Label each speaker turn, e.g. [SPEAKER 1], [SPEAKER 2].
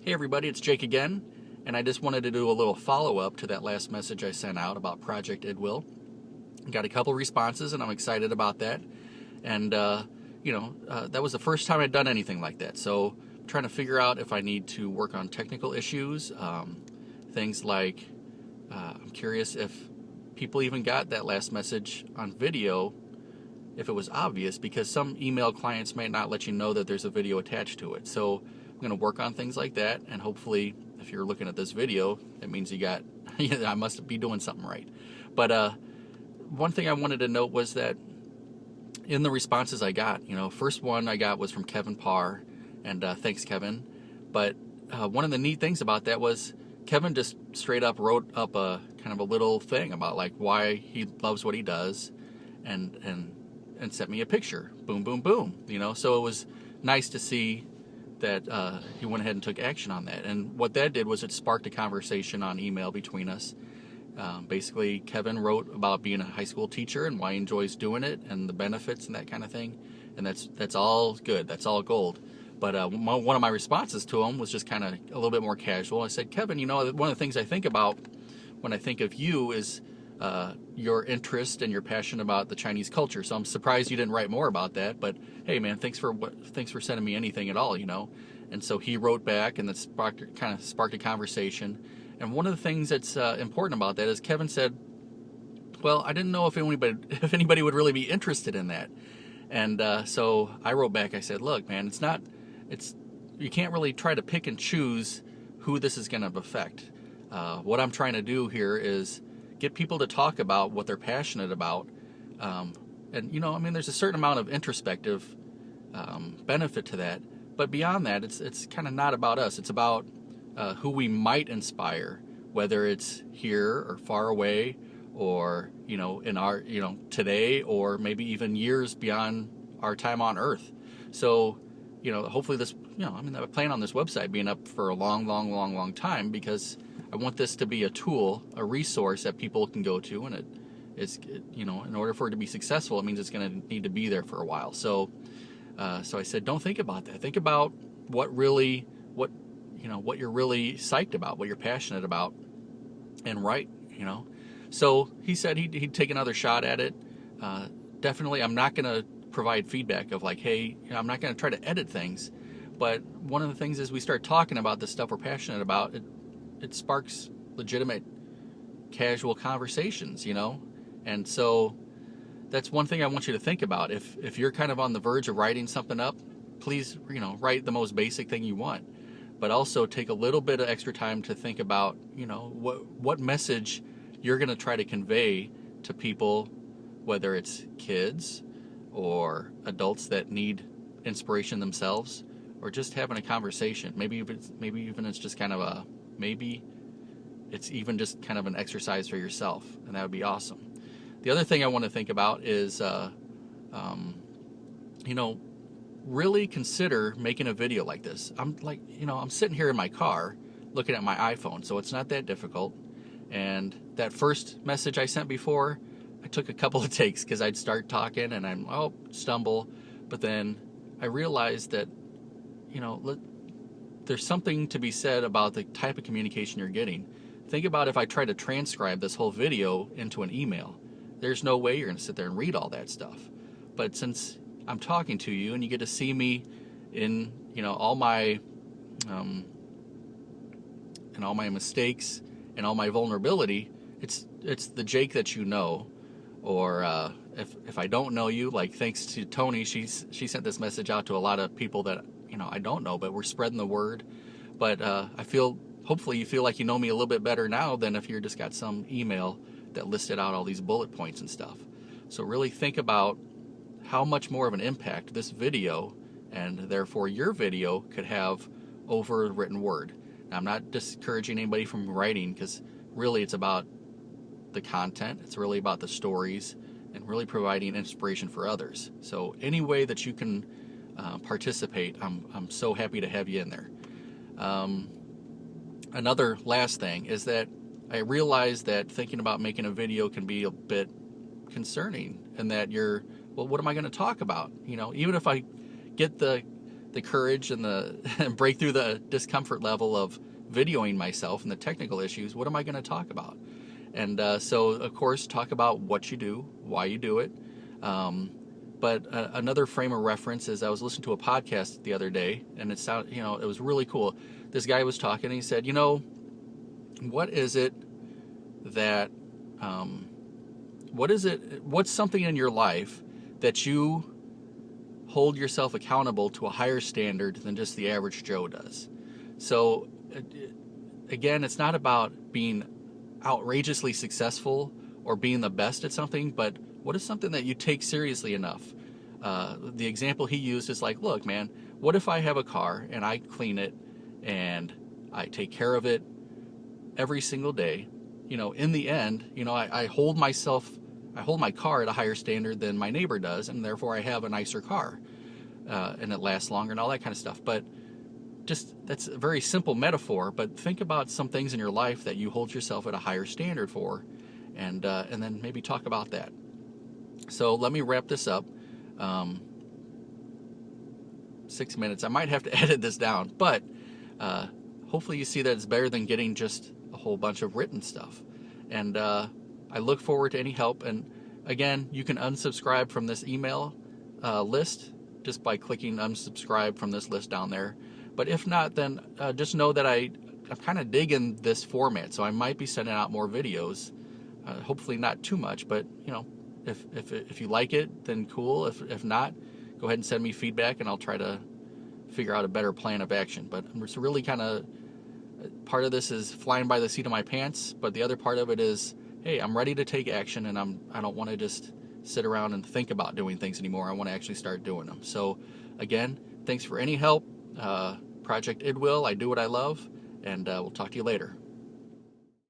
[SPEAKER 1] Hey everybody, it's Jake again, and I just wanted to do a little follow-up to that last message I sent out about Project IDWIL. Got a couple responses, and I'm excited about that. And, that was the first time I'd done anything like that. So I'm trying to figure out if I need to work on technical issues, things like, I'm curious if people even got that last message on video, if it was obvious, because some email clients might not let you know that there's a video attached to it. So I'm going to work on things like that, and hopefully if you're looking at this video, it means you got, I must be doing something right. But one thing I wanted to note was that in the responses I got, first one I got was from Kevin Parr, and thanks Kevin. But one of the neat things about that was Kevin just straight up wrote up a kind of a little thing about like why he loves what he does, and sent me a picture. Boom, boom, boom. So it was nice to see that he went ahead and took action on that. And what that did was it sparked a conversation on email between us. Basically, Kevin wrote about being a high school teacher and why he enjoys doing it and the benefits and that kind of thing. And that's all good. That's all gold. But one of my responses to him was just kind of a little bit more casual. I said, Kevin, one of the things I think about when I think of you is your interest and your passion about the Chinese culture. So I'm surprised you didn't write more about that. But hey, man, thanks for sending me anything at all. And so he wrote back, and that sparked a conversation. And one of the things that's important about that is Kevin said, "Well, I didn't know if anybody would really be interested in that." And so I wrote back. I said, "Look, man, you can't really try to pick and choose who this is going to affect. What I'm trying to do here is get people to talk about what they're passionate about. There's a certain amount of introspective benefit to that. But beyond that, it's kind of not about us. It's about who we might inspire, whether it's here or far away, or in our today, or maybe even years beyond our time on Earth. So hopefully this I plan on this website being up for a long time, because I want this to be a tool, a resource that people can go to, and in order for it to be successful, it means it's going to need to be there for a while. So I said, don't think about that. Think about what you're really psyched about, what you're passionate about, and write. So he said he'd take another shot at it. Definitely, I'm not going to provide feedback of like, hey, I'm not going to try to edit things. But one of the things is we start talking about the stuff we're passionate about, it sparks legitimate, casual conversations, And so that's one thing I want you to think about. If you're kind of on the verge of writing something up, please, write the most basic thing you want. But also take a little bit of extra time to think about, what message you're going to try to convey to people, whether it's kids or adults that need inspiration themselves, or just having a conversation. Maybe even it's just kind of it's even just kind of an exercise for yourself, and that would be awesome. The other thing I want to think about is, really consider making a video like this. I'm sitting here in my car looking at my iPhone, so it's not that difficult. And that first message I sent before, I took a couple of takes because I'd start talking and stumble. But then I realized that, there's something to be said about the type of communication you're getting. Think about if I try to transcribe this whole video into an email. There's no way you're going to sit there and read all that stuff. But since I'm talking to you and you get to see me in, all my mistakes and all my vulnerability, it's the Jake that you know. Or if I don't know you, like thanks to Tony, she sent this message out to a lot of people that I don't know, but we're spreading the word. But hopefully you feel like you know me a little bit better now than if you just got some email that listed out all these bullet points and stuff. So really think about how much more of an impact this video, and therefore your video, could have over written word. Now, I'm not discouraging anybody from writing, because really it's about the content, it's really about the stories, and really providing inspiration for others. So any way that you can participate, I'm so happy to have you in there. Another last thing is that I realize that thinking about making a video can be a bit concerning, and that what am I going to talk about? Even if I get the the courage and the and break through the discomfort level of videoing myself and the technical issues, what am I going to talk about? And so, of course, talk about what you do, why you do it. But another frame of reference is I was listening to a podcast the other day, and it was really cool. This guy was talking, and he said, what is it that, what's something in your life that you hold yourself accountable to a higher standard than just the average Joe does? So, again, it's not about being outrageously successful or being the best at something, but what is something that you take seriously enough? The example he used is like, look, man, what if I have a car and I clean it and I take care of it every single day? In the end, I hold my car at a higher standard than my neighbor does, and therefore I have a nicer car, and it lasts longer and all that kind of stuff. But that's a very simple metaphor, but think about some things in your life that you hold yourself at a higher standard for, and then maybe talk about that. So let me wrap this up. 6 minutes. I might have to edit this down, but hopefully you see that it's better than getting just a whole bunch of written stuff. And I look forward to any help. And again, you can unsubscribe from this email list just by clicking unsubscribe from this list down there. But if not, then just know that I'm kind of digging this format, so I might be sending out more videos. Hopefully not too much, but if you like it, then cool. If not, go ahead and send me feedback, and I'll try to figure out a better plan of action. But it's really kind of, part of this is flying by the seat of my pants, but the other part of it is, hey, I'm ready to take action, and I don't want to just sit around and think about doing things anymore. I want to actually start doing them. So again, thanks for any help. Project IDWIL, I do what I love, and we'll talk to you later.